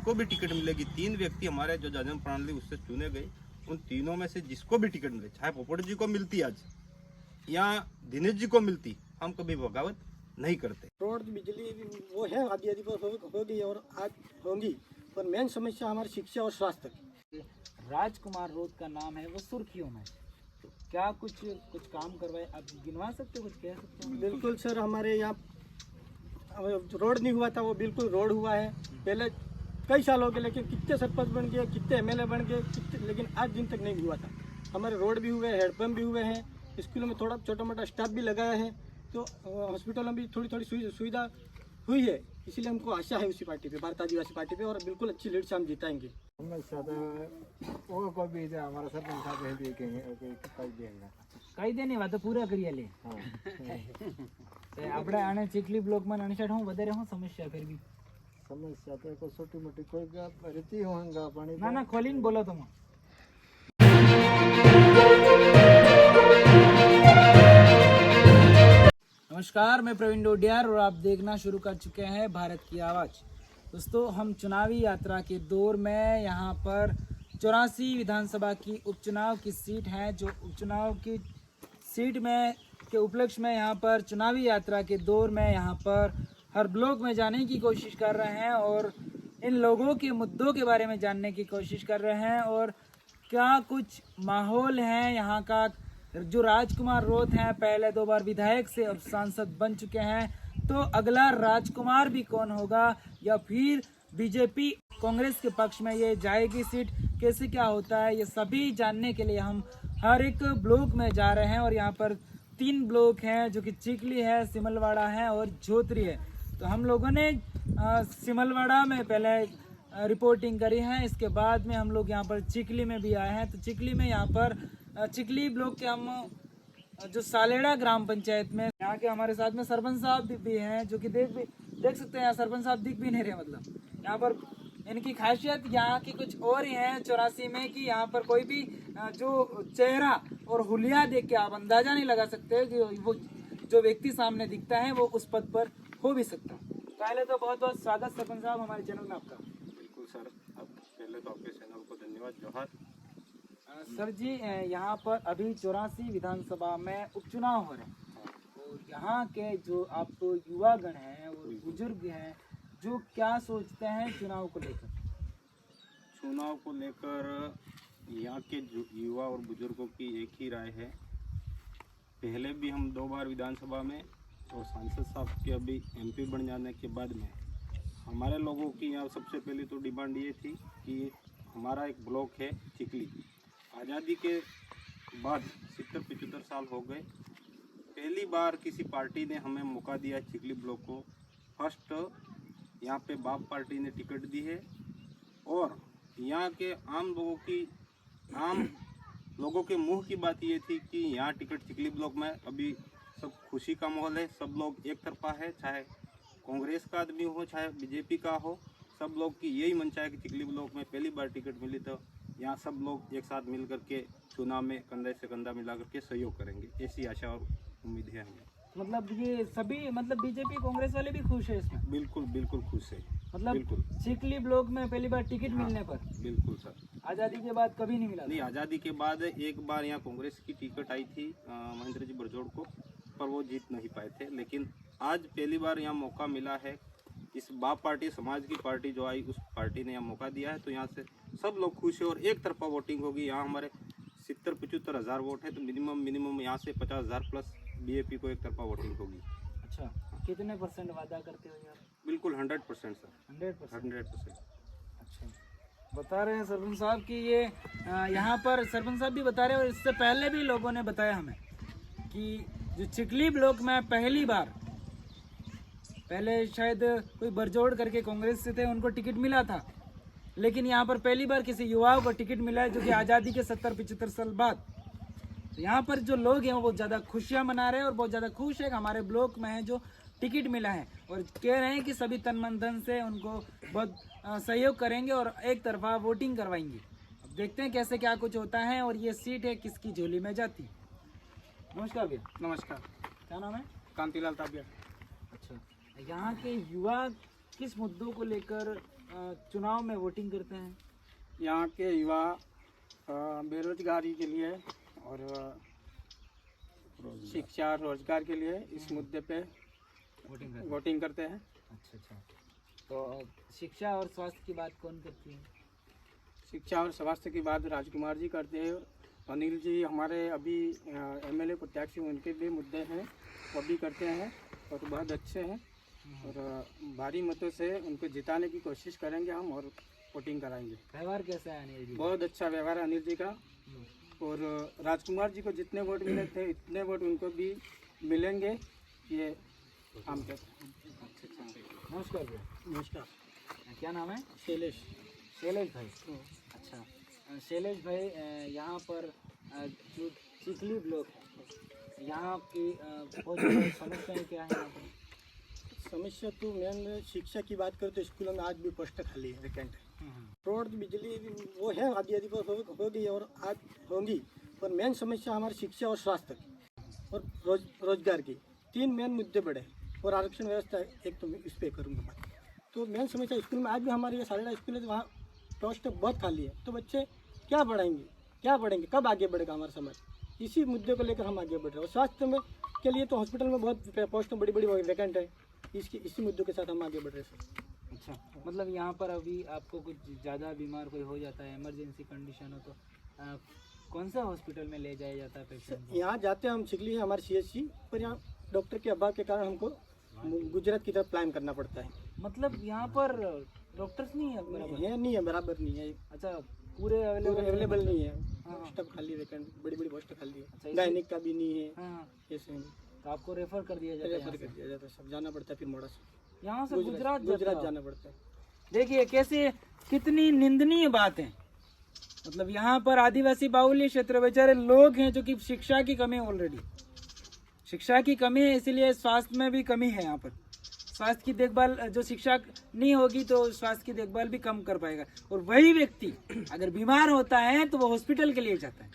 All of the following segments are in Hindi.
को भी टिकट मिलेगी। 3 व्यक्ति हमारे जो जन प्रणाली उससे चुने गए, उन तीनों में से जिसको भी टिकट मिले, चाहे पोपट जी को मिलती आज या दिनेश जी को मिलती, हम कभी बगावत नहीं करते। रोड बिजली वो है आदि आदि पर होगी और आज होंगी, पर मेन समस्या हमारी शिक्षा और स्वास्थ्य की। राजकुमार रोड का नाम है वो सुर्खियों में, तो क्या कुछ काम करवाए, आप गिनवा सकते हो, कुछ कह सकते हो? बिल्कुल सर, हमारे यहाँ रोड नहीं हुआ था, वो बिल्कुल रोड हुआ है पहले कई साल हो गए, लेकिन कितने सरपंच बन गए, कितने एमएलए बन गए, कितने, लेकिन आज दिन तक नहीं हुआ था। हमारे रोड भी हुए, हेडपम्प भी हुए हैं, स्कूलों में थोड़ा छोटा मोटा स्टाफ भी लगाया है, तो हॉस्पिटलों में भी थोड़ी थोड़ी सुविधा हुई है। इसीलिए हमको आशा है उसी पार्टी पे, भारत आदिवासी पार्टी पे, और बिल्कुल अच्छी लीड से हम जिताएंगे। કઈ દે ની વાત પૂરા કરી લે આપણે આને ચીખલી બ્લોક માં અણસાઠ હું વધારે હું સમસ્યા ફેરવી समस्या तो कोई छोटी मोटी कोई रहती होगा पानी ના ના ખોલીને બોલો તમે। नमस्कार, मैं प्रवीण डोडियार और आप देखना शुरू कर चुके हैं भारत की आवाज़। दोस्तों, हम चुनावी यात्रा के दौर में यहाँ पर 84 विधानसभा की उपचुनाव की सीट है, जो उपचुनाव की सीट में के उपलक्ष्य में यहाँ पर चुनावी यात्रा के दौर में यहाँ पर हर ब्लॉक में जाने की कोशिश कर रहे हैं और इन लोगों के मुद्दों के बारे में जानने की कोशिश कर रहे हैं और क्या कुछ माहौल है यहाँ का। जो राजकुमार रोत हैं, पहले 2 बार विधायक से अब सांसद बन चुके हैं, तो अगला राजकुमार भी कौन होगा या फिर बीजेपी कांग्रेस के पक्ष में ये जाएगी सीट, कैसे क्या होता है, ये सभी जानने के लिए हम हर एक ब्लॉक में जा रहे हैं। और यहाँ पर 3 ब्लॉक हैं, जो कि चिखली है, सिमलवाड़ा है और झोतरी है। तो हम लोगों ने सिमलवाड़ा में पहले रिपोर्टिंग करी है, इसके बाद में हम लोग यहाँ पर चिखली में भी आए हैं। तो चिखली में यहाँ पर चिखली ब्लॉक के हम जो सालेड़ा ग्राम पंचायत में यहाँ के हमारे साथ में सरपंच साहब भी हैं, जो कि देख सकते हैं, सरपंच साहब दिख भी नहीं रहे। मतलब यहाँ पर इनकी खासियत यहाँ की कुछ और ही है 84 में, कि यहाँ पर कोई भी जो चेहरा और हुलिया देख के आप अंदाजा नहीं लगा सकते कि वो जो व्यक्ति सामने दिखता है वो उस पद पर हो भी सकता है। पहले तो बहुत बहुत स्वागत सरपंच साहब हमारे चैनल में आपका। बिल्कुल सर, अब पहले तो आपके चैनल को धन्यवाद, जोहार। सर जी, यहाँ पर अभी 84 विधानसभा में उपचुनाव हो रहे हैं और यहाँ के जो आप तो युवागण हैं और बुजुर्ग हैं, जो क्या सोचते हैं चुनाव को लेकर? चुनाव को लेकर यहाँ के युवा और बुजुर्गों की एक ही राय है। पहले भी हम 2 बार विधानसभा में और सांसद साहब के अभी एमपी बन जाने के बाद में हमारे लोगों की यहाँ सबसे पहले तो डिमांड ये थी कि हमारा एक ब्लॉक है चिखली। आज़ादी के बाद 70-75 साल हो गए, पहली बार किसी पार्टी ने हमें मौका दिया चिखली ब्लॉक को। फर्स्ट यहाँ पे बाप पार्टी ने टिकट दी है और यहाँ के आम लोगों के मुंह की बात ये थी कि यहाँ टिकट चिखली ब्लॉक में अभी सब खुशी का माहौल है, सब लोग एक तरफा है, चाहे कांग्रेस का आदमी हो चाहे बीजेपी का हो, सब लोग की यही मंशा है कि चिखली ब्लॉक में पहली बार टिकट मिली तो यहाँ सब लोग एक साथ मिल करके चुनाव में कंधे से कंधा मिला करके सहयोग करेंगे, ऐसी आशा और उम्मीद है हमें। मतलब ये सभी, मतलब बीजेपी कांग्रेस वाले भी खुश है इसमें? बिल्कुल बिल्कुल खुश है। मतलब बिल्कुल चिखली ब्लॉक में पहली बार टिकट मिलने पर? बिल्कुल सर। आज़ादी के बाद कभी नहीं मिला? नहीं, आज़ादी के बाद एक बार यहाँ कांग्रेस की टिकट आई थी महेंद्र जी बरजोड़ को, पर वो जीत नहीं पाए थे। लेकिन आज पहली बार यहाँ मौका मिला है, इस बाप पार्टी समाज की पार्टी जो आई उस पार्टी ने यहाँ मौका दिया है, तो यहाँ से सब लोग खुश है और एक तरफा वोटिंग होगी। यहाँ हमारे 70-75 हज़ार वोट है, तो मिनिमम यहाँ से 50,000 प्लस बीएपी को एक तरफा वोटिंग होगी। अच्छा, कितने % वादा करते हो यार? बिल्कुल 100% सर, 100%। अच्छा, बता रहे हैं सरपंच साहब कि ये यहाँ पर सरपंच साहब भी बता रहे हैं और इससे पहले भी लोगों ने बताया हमें कि जो चिखली ब्लॉक में पहली बार, पहले शायद कोई बरजोड़ करके कांग्रेस से थे, उनको टिकट मिला था, लेकिन यहाँ पर पहली बार किसी युवाओं को टिकट मिला है, जो कि आज़ादी के 70-75 साल बाद। तो यहाँ पर जो लोग हैं वो बहुत ज़्यादा खुशियाँ मना रहे हैं और बहुत ज़्यादा खुश है कि हमारे ब्लॉक में है जो टिकट मिला है, और कह रहे हैं कि सभी तन मन धन से उनको बहुत सहयोग करेंगे और एक तरफा वोटिंग करवाएंगे। अब देखते हैं कैसे क्या कुछ होता है और ये सीट है किसकी झोली में जाती। नमस्कार भैया। नमस्कार, क्या नाम है? कांतिलाल ताबिया। अच्छा, यहाँ के युवा किस मुद्दों को लेकर चुनाव में वोटिंग करते हैं? यहाँ के युवा बेरोजगारी के लिए और शिक्षा और रोजगार के लिए इस मुद्दे पे वोटिंग करते हैं। अच्छा अच्छा। तो शिक्षा और स्वास्थ्य की बात कौन करती है? शिक्षा और स्वास्थ्य की बात राजकुमार जी करते हैं। अनिल जी हमारे अभी एमएलए प्रत्याशी, उनके भी मुद्दे हैं, वो भी करते हैं और बहुत अच्छे हैं। और भारी मतों से उनको जिताने की कोशिश करेंगे हम और वोटिंग कराएंगे। व्यवहार कैसा है अनिल जी? बहुत अच्छा व्यवहार है अनिल जी का। और राजकुमार जी को जितने वोट मिले थे इतने वोट उनको भी मिलेंगे, ये हम कहते हैं। अच्छा अच्छा। नमस्कार भैया। नमस्कार। क्या नाम है? शैलेश। शैलेश भाई। अच्छा शैलेश भाई, यहाँ पर जो चिखली ब्लॉक है, यहाँ की बहुत ज़्यादा समस्याएं क्या है यहाँ पर? समस्या तो मेन शिक्षा की बात करें तो स्कूलों में आज भी पोस्ट खाली है, वैकेंट है। रोड, बिजली वो है आदि आदि पर होगी और आज होंगी, पर मेन समस्या हमारी शिक्षा और स्वास्थ्य की और रोजगार की, तीन मेन मुद्दे बड़े हैं। और आरक्षण व्यवस्था एक तो इस पर करूँगा बात। तो मेन समस्या स्कूल में आज भी हमारे ये सारेड़ा स्कूल है, वहाँ पोस्ट बहुत खाली है, तो बच्चे क्या पढ़ेंगे, कब आगे बढ़ेगा हमारा समाज? इसी मुद्दे को लेकर हम आगे बढ़ रहे हैं। और स्वास्थ्य में के लिए तो हॉस्पिटल में बहुत पोस्ट बड़ी बड़ी वैकेंट है, इसी मुद्दों के साथ हम आगे बढ़ रहे हैं सर। अच्छा, मतलब यहाँ पर अभी आपको कुछ ज़्यादा बीमार कोई हो जाता है, इमरजेंसी कंडीशन हो तो कौन सा हॉस्पिटल में ले जाया जाता है पेशेंट को? यहाँ जाते हैं हम चिखली है हमारे CHC, पर यहाँ डॉक्टर के अभाव के कारण हमको गुजरात की तरफ प्लान करना पड़ता है। मतलब यहाँ पर डॉक्टर्स नहीं है बराबर? नहीं है, बराबर नहीं है। अच्छा, पूरे अवेलेबल नहीं है। हाँ। पोस्ट खाली, वैकेंट बड़ी बड़ी पोस्ट खाली अच्छा, है। गायनिक का भी नहीं है। हाँ, ऐसे तो आपको रेफर कर दिया जाता है? रेफर कर दिया जाता है, सब जाना पड़ता है, फिर मोड़ा से यहाँ से गुजरात जाना पड़ता है। देखिए कैसे, कितनी निंदनीय बात है। मतलब यहाँ पर आदिवासी बाहुल्य क्षेत्र बेचारे लोग हैं जो कि शिक्षा की कमी है, ऑलरेडी शिक्षा की कमी है, इसीलिए स्वास्थ्य में भी कमी है। यहाँ पर स्वास्थ्य की देखभाल, जो शिक्षा नहीं होगी तो स्वास्थ्य की देखभाल भी कम कर पाएगा। और वही व्यक्ति अगर बीमार होता है तो वो हॉस्पिटल के लिए जाता है,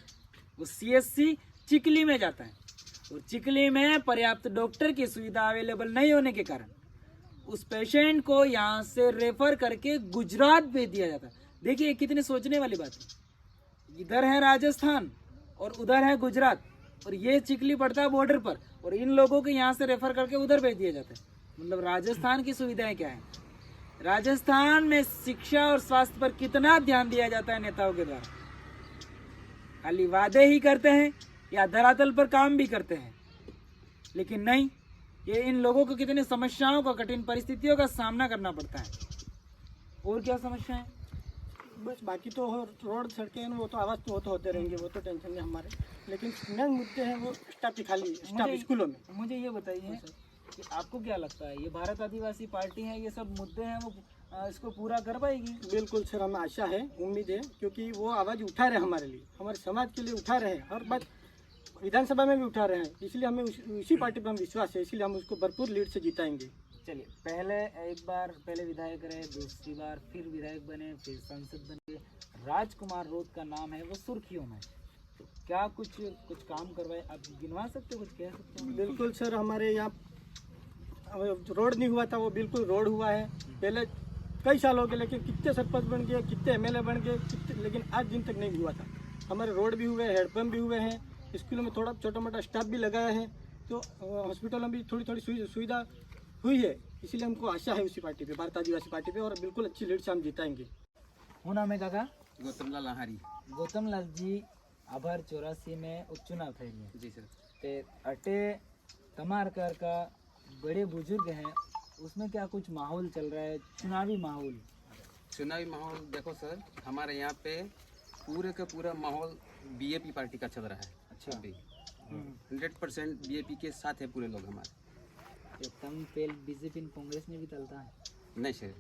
वो CHC चिखली में जाता है, और चिखली में पर्याप्त डॉक्टर की सुविधा अवेलेबल नहीं होने के कारण उस पेशेंट को यहाँ से रेफर करके गुजरात भेज दिया जाता है। देखिए कितनी सोचने वाली बात है। इधर है राजस्थान और उधर है गुजरात, और ये चिखली पड़ता है बॉर्डर पर, और इन लोगों को यहाँ से रेफर करके उधर भेज दिया जाता है। मतलब राजस्थान की सुविधाएं क्या है? राजस्थान में शिक्षा और स्वास्थ्य पर कितना ध्यान दिया जाता है नेताओं के द्वारा? खाली वादे ही करते हैं या धरातल पर काम भी करते हैं, लेकिन नहीं, ये इन लोगों को कितनी समस्याओं का, कठिन परिस्थितियों का सामना करना पड़ता है। और क्या समस्या है? बस बाकी तो रोड, सड़कें, वो तो आवाज़ तो वो तो होते रहेंगे, वो तो टेंशन नहीं हमारे, लेकिन मेन मुद्दे हैं वो स्टाफ की खाली, स्टाफ स्कूलों में। मुझे ये बताइए कि आपको क्या लगता है, ये भारत आदिवासी पार्टी है, ये सब मुद्दे हैं वो इसको पूरा कर पाएगी? बिल्कुल सर, हमें आशा है, उम्मीद है, क्योंकि वो आवाज़ उठा रहे हैं हमारे लिए, हमारे समाज के लिए उठा रहे हैं, हर बात विधानसभा में भी उठा रहे हैं, इसलिए हमें उसी पार्टी पर हम विश्वास है, इसलिए हम उसको भरपूर लीड से जिताएंगे। चलिए, एक बार पहले विधायक रहे, दूसरी बार फिर विधायक बने, फिर सांसद बने, राजकुमार रोत का नाम है वो सुर्खियों में, तो क्या कुछ काम करवाए? आप गिनवा सकते हो, कुछ कह सकते हो? बिल्कुल सर, हमारे यहाँ रोड नहीं हुआ था, वो बिल्कुल रोड हुआ है। पहले कई साल हो गए, लेकिन कितने सरपंच बन गए, कितने MLA बन गए, लेकिन आज दिन तक नहीं हुआ था। हमारे रोड भी हुए, हेडपम्प भी हुए हैं, स्कूलों में थोड़ा छोटा मोटा स्टाफ भी लगाया है, तो हॉस्पिटलों में भी थोड़ी सुविधा हुई है, इसीलिए हमको आशा है उसी पार्टी पे, भारत आदिवासी पार्टी पे, और बिल्कुल अच्छी लीड से हम जिताएंगे। वो नाम है काका? गौतमलाल आहारी। गौतमलाल जी, आभार 84 में उपचुनाव थे जी सर। ते अटे तमारकर का बड़े बुजुर्ग हैं, उसमें क्या कुछ माहौल चल रहा है, चुनावी माहौल? चुनावी माहौल देखो सर, हमारे यहाँ पे पूरे का पूरा माहौल BJP पार्टी का चल रहा है। अच्छा। अभी 100% BJP के साथ है पूरे लोग हमारे। ये तम पेल बीजेपी कांग्रेस में भी चलता है? नहीं सर,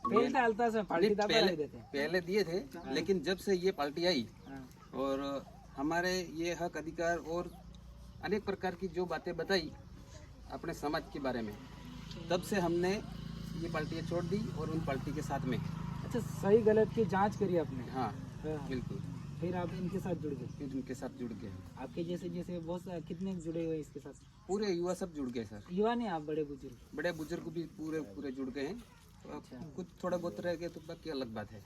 पेल डालता है पार्टी नहीं, दावा ले देते हैं। पहले दिए थे, लेकिन जब से ये पार्टी आई हाँ। और हमारे ये हक अधिकार और अनेक प्रकार की जो बातें बताई अपने समाज के बारे में, तब से हमने ये पार्टियाँ छोड़ दी और उन पार्टी के साथ में। अच्छा, सही गलत की जांच करी आपने? हाँ हाँ। बिल्कुल, फिर आप इनके साथ जुड़ गए? फिर उनके साथ जुड़ गए। आपके जैसे बहुत कितने जुड़े हुए इसके साथ? पूरे युवा सब जुड़ गए सर, युवा नहीं, आप बड़े बुजुर्ग? बड़े बुजुर्ग भी पूरे जुड़ गए हैं। कुछ थोड़ा बहुत रह गए तो बाकी अलग बात है,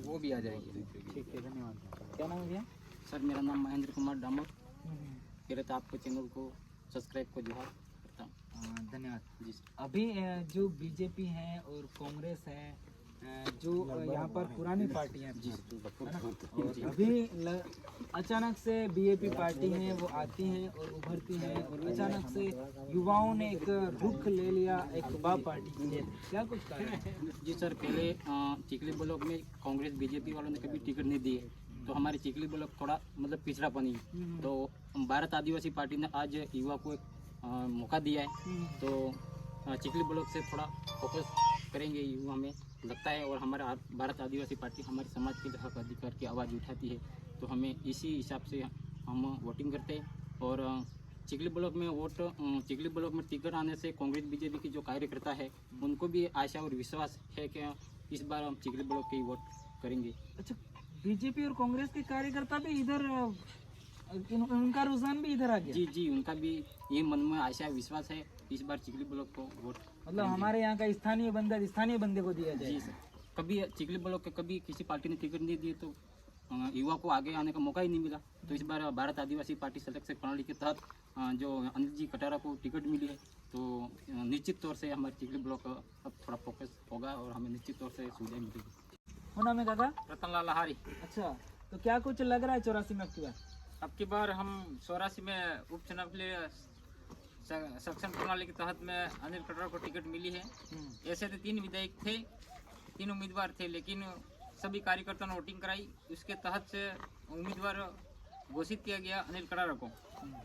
वो भी आ जाएगी। ठीक है, धन्यवाद। क्या नाम है भैया? सर मेरा नाम महेंद्र कुमार डामोर। पहले तो आपको चैनल को सब्सक्राइब को जोहार करता हूँ। धन्यवाद जी सर। अभी जो बीजेपी है और कांग्रेस है, जो यहाँ पर पुरानी पार्टियां जी हैं, सर। है ना? और अभी अचानक से बीजेपी पार्टी है वो आती है और उभरती है, और अचानक से युवाओं ने एक रुख ले लिया एक बाप पार्टी के लिए, क्या कुछ कारण है? जी सर, पहले चिखली ब्लॉक में कांग्रेस बीजेपी वालों ने कभी टिकट नहीं दिए, तो हमारे चिखली ब्लॉक थोड़ा मतलब पिछड़ा बनी। तो भारत आदिवासी पार्टी ने आज युवा को एक मौका दिया है, तो चिखली ब्लॉक से थोड़ा फोकस करेंगे युवा में लगता है। और हमारा भारत आदिवासी पार्टी हमारे समाज के हक अधिकार की आवाज़ उठाती है, तो हमें इसी हिसाब से हम वोटिंग करते हैं। और चिखली ब्लॉक में चिखली ब्लॉक में टिकट आने से कांग्रेस बीजेपी की जो कार्यकर्ता है उनको भी आशा और विश्वास है कि इस बार हम चिखली ब्लॉक के ही वोट करेंगे। अच्छा, बीजेपी और कांग्रेस के कार्यकर्ता भी इधर, उनका रुझान भी इधर आ गया? जी जी, उनका भी ये मन में आशा विश्वास है इस बार चिखली ब्लॉक को वोट। मतलब हमारे यहाँ का स्थानीय बंदे को दिया जाए। जी सर, कभी चिखली ब्लॉक के कभी किसी पार्टी ने टिकट नहीं दिए तो युवा को आगे आने का मौका ही नहीं मिला। तो इस बार भारत आदिवासी पार्टी सदस्य प्रणाली के तहत जो अनिल जी कटारा को टिकट मिली है, तो निश्चित तौर से हमारे चिखली ब्लॉक अब थोड़ा फोकस होगा और हमें निश्चित तौर से सुविधाएं मिलेगी। हो नाम है काका? रतनलाल लहारी। अच्छा, तो क्या कुछ लग रहा है 84 में आपकी बार? अब की बार हम 84 में उपचुनाव के लिए सक्षम प्रणाली के तहत में अनिल कटारा को टिकट मिली है। ऐसे तो 3 विधायक थे, 3 उम्मीदवार थे, लेकिन सभी कार्यकर्ताओं ने वोटिंग कराई, उसके तहत से उम्मीदवार घोषित किया गया अनिल कटारा को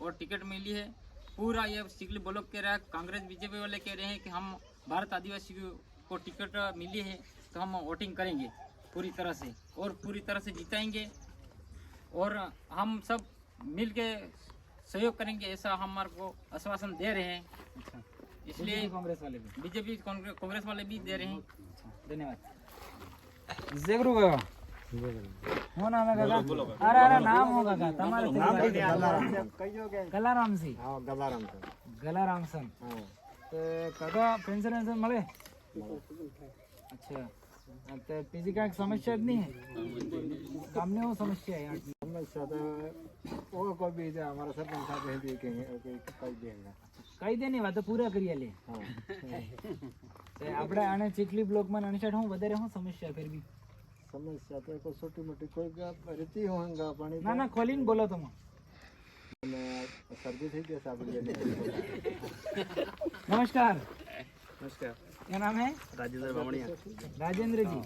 और टिकट मिली है। पूरा ये चिखली ब्लॉक कह रहा है, कांग्रेस बीजेपी वाले कह रहे हैं कि हम भारत आदिवासी को टिकट मिली है तो हम वोटिंग करेंगे पूरी तरह से और पूरी तरह से जिताएंगे और हम सब मिल के सहयोग करेंगे, ऐसा हमारे को आश्वासन दे रहे हैं। अच्छा, इसलिए कांग्रेस वाले भी? बीजेपी कांग्रेस वाले भी दे रहे हैं। धन्यवाद। जेगरू काका, हो नाम है काका? अरे अरे नाम हो काका तुम्हारे? गलाराम सी। गलाराम सन। तो काका पेंशन वेंशन મળે? अच्छा, तो पीजी का समस्या नहीं है? काम नहीं हो समस्या है? समस्या तो वो कोई भी है, हमारा सरपंच साहब है देखेंगे कोई देगा કઈ દે ની વાત પૂરા કરી લે. આપણે આને ચીખલી બ્લોકમાં આની સાઈડ હું વધારે હું સમસ્યા ફેર બી समस्या तो कोई छोटी मोटी कोई रहती होगा पानी ના ના ખોલીને બોલો તમે. सर्दी थी क्या साहब? नमस्कार. नमस्कार, क्या नाम है? राजेंद्र बामणिया। राजेंद्र जी.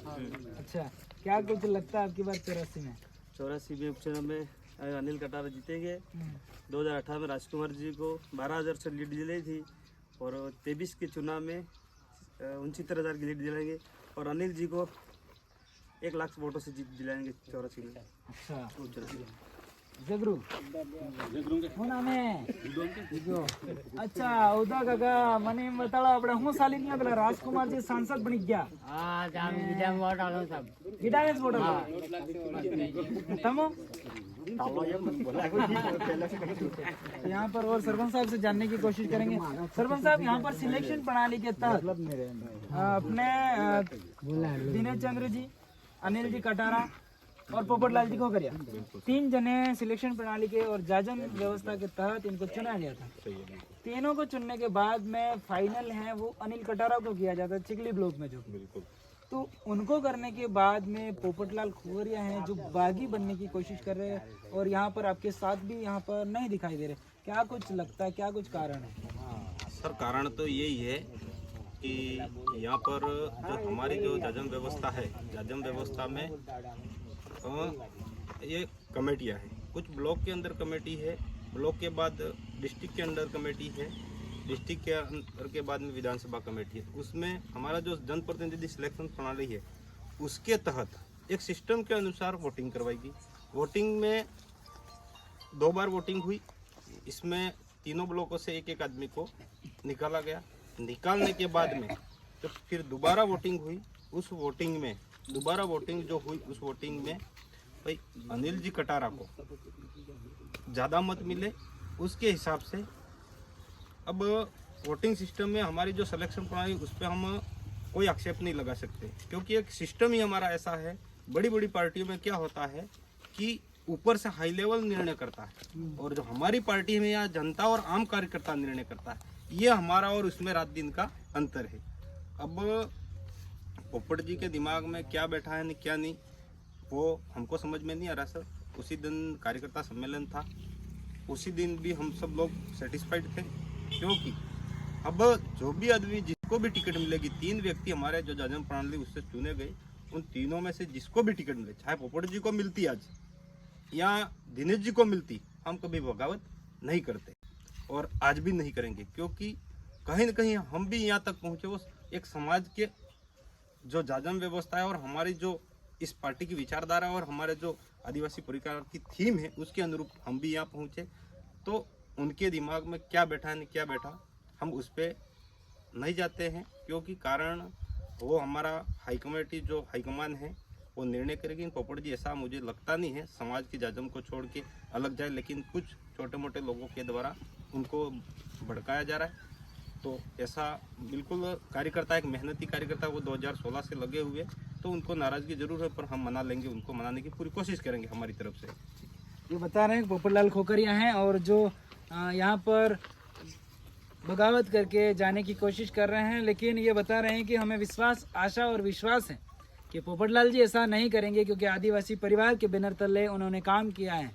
अच्छा, क्या कुछ लगता है आपकी बार 84 में? 84 में उपचुनाव में अनिल कटारा जीतेंगे। 2018 में राजकुमार जी को 12,000 से लीड दिलाई थी और 23 के चुनाव में 69,000 की लीड दिलाएंगे और अनिल जी को 1 लाख वोटों से जीत दिलाएंगे 84 में। अच्छा, जगरू શું નામ હે? अच्छा, उदा काका મને એમ બતાડો આપણે હું સાલી પેલા રાજકુમાર જે સાંસદ બની ગયા. ગીટાને જ વોટ આલો તમો यहाँ पर और सरपंच साहब से जानने की कोशिश करेंगे. सरपंच साहब, यहाँ पर सिलेक्शन प्रणाली के तहत अपने दिनेश चंद्र जी, अनिल जी कटारा और पोपटलाल जी को करिया 3 जने सिलेक्शन प्रणाली के और जाजन व्यवस्था के तहत इनको चुना गया था. तीनों को चुनने के बाद में फाइनल है वो अनिल कटारा को किया जाता है चिखली ब्लॉक में जो. तो उनको करने के बाद में पोपटलाल खोरिया हैं जो बागी बनने की कोशिश कर रहे हैं और यहाँ पर आपके साथ भी यहाँ पर नहीं दिखाई दे रहे. क्या कुछ लगता है, क्या कुछ कारण है? सर, कारण तो यही है कि यहाँ पर जो हमारी जो जाजम व्यवस्था है, जाजम व्यवस्था में ये कमेटियाँ हैं. कुछ ब्लॉक के अंदर कमेटी है, ब्लॉक के बाद डिस्ट्रिक्ट के अंदर कमेटी है, डिस्ट्रिक्ट के अंदर के बाद में विधानसभा कमेटी है. उसमें हमारा जो जनप्रतिनिधि सिलेक्शन प्रणाली है उसके तहत एक सिस्टम के अनुसार वोटिंग करवाएगी. वोटिंग में 2 बार वोटिंग हुई. इसमें तीनों ब्लॉकों से एक आदमी को निकाला गया. निकालने के बाद में जब फिर दोबारा वोटिंग हुई, उस वोटिंग में दोबारा वोटिंग जो हुई उस वोटिंग में भाई अनिल जी कटारा को ज़्यादा मत मिले. उसके हिसाब से अब वोटिंग सिस्टम में हमारी जो सिलेक्शन प्रणाली उस पर हम कोई आक्षेप नहीं लगा सकते, क्योंकि एक सिस्टम ही हमारा ऐसा है। बड़ी बड़ी पार्टियों में क्या होता है कि ऊपर से हाई लेवल निर्णय करता है, और जो हमारी पार्टी में यहाँ जनता और आम कार्यकर्ता निर्णय करता है। ये हमारा और उसमें रात दिन का अंतर है। अब पोपट जी के दिमाग में क्या बैठा है क्या नहीं, वो हमको समझ में नहीं आ रहा सर। उसी दिन कार्यकर्ता सम्मेलन था, उसी दिन भी हम सब लोग सेटिस्फाइड थे, क्योंकि अब जो भी आदमी जिसको भी टिकट मिलेगी, 3 व्यक्ति हमारे जो जाजम प्रणाली उससे चुने गए, उन तीनों में से जिसको भी टिकट मिले, चाहे पोपट जी को मिलती आज या दिनेश जी को मिलती, हम कभी बगावत नहीं करते और आज भी नहीं करेंगे, क्योंकि कहीं न कहीं हम भी यहाँ तक पहुँचे वो एक समाज के जो जाजम व्यवस्था है और हमारी जो इस पार्टी की विचारधारा और हमारे जो आदिवासी परिवार की थीम है उसके अनुरूप हम भी यहाँ पहुँचे। तो उनके दिमाग में क्या बैठा है क्या बैठा, हम उस पर नहीं जाते हैं, क्योंकि कारण वो हमारा हाई कमेटी जो हाईकमान है वो निर्णय करेगी। पोपट जी ऐसा मुझे लगता नहीं है समाज के जाजम को छोड़ के अलग जाए, लेकिन कुछ छोटे मोटे लोगों के द्वारा उनको भड़काया जा रहा है। तो ऐसा बिल्कुल कार्यकर्ता, एक मेहनती कार्यकर्ता, वो 2016 से लगे हुए, तो उनको नाराजगी जरूर है, पर हम मना लेंगे, उनको मनाने की पूरी कोशिश करेंगे हमारी तरफ से। ये बता रहे हैं कि पोपटलाल खोखरिया हैं और जो यहाँ पर बगावत करके जाने की कोशिश कर रहे हैं, लेकिन ये बता रहे हैं कि हमें विश्वास, आशा और विश्वास है कि पोपटलाल जी ऐसा नहीं करेंगे, क्योंकि आदिवासी परिवार के बैनर तले उन्होंने काम किया है।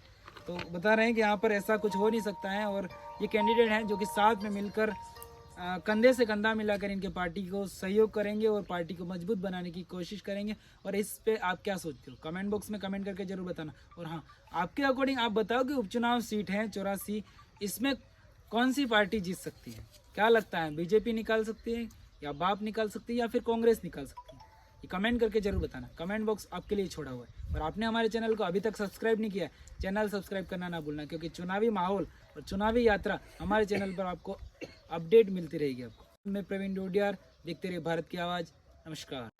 तो बता रहे हैं कि यहाँ पर ऐसा कुछ हो नहीं सकता है, और ये कैंडिडेट हैं जो कि साथ में मिलकर कंधे से कंधा मिलाकर इनके पार्टी को सहयोग करेंगे और पार्टी को मजबूत बनाने की कोशिश करेंगे। और इस पे आप क्या सोचते हो, कमेंट बॉक्स में कमेंट करके जरूर बताना। और हाँ, आपके अकॉर्डिंग आप बताओ कि उपचुनाव सीट है 84, इसमें कौन सी पार्टी जीत सकती है? क्या लगता है, बीजेपी निकाल सकती है या बाप निकाल सकती है या फिर कांग्रेस निकाल सकती है? ये कमेंट करके जरूर बताना। कमेंट बॉक्स आपके लिए छोड़ा हुआ है। और आपने हमारे चैनल को अभी तक सब्सक्राइब नहीं किया है, चैनल सब्सक्राइब करना ना भूलना, क्योंकि चुनावी माहौल और चुनावी यात्रा हमारे चैनल पर आपको अपडेट मिलती रहेगी। आपको मैं प्रवीण डोडियार, देखते रहिए भारत की आवाज़। नमस्कार।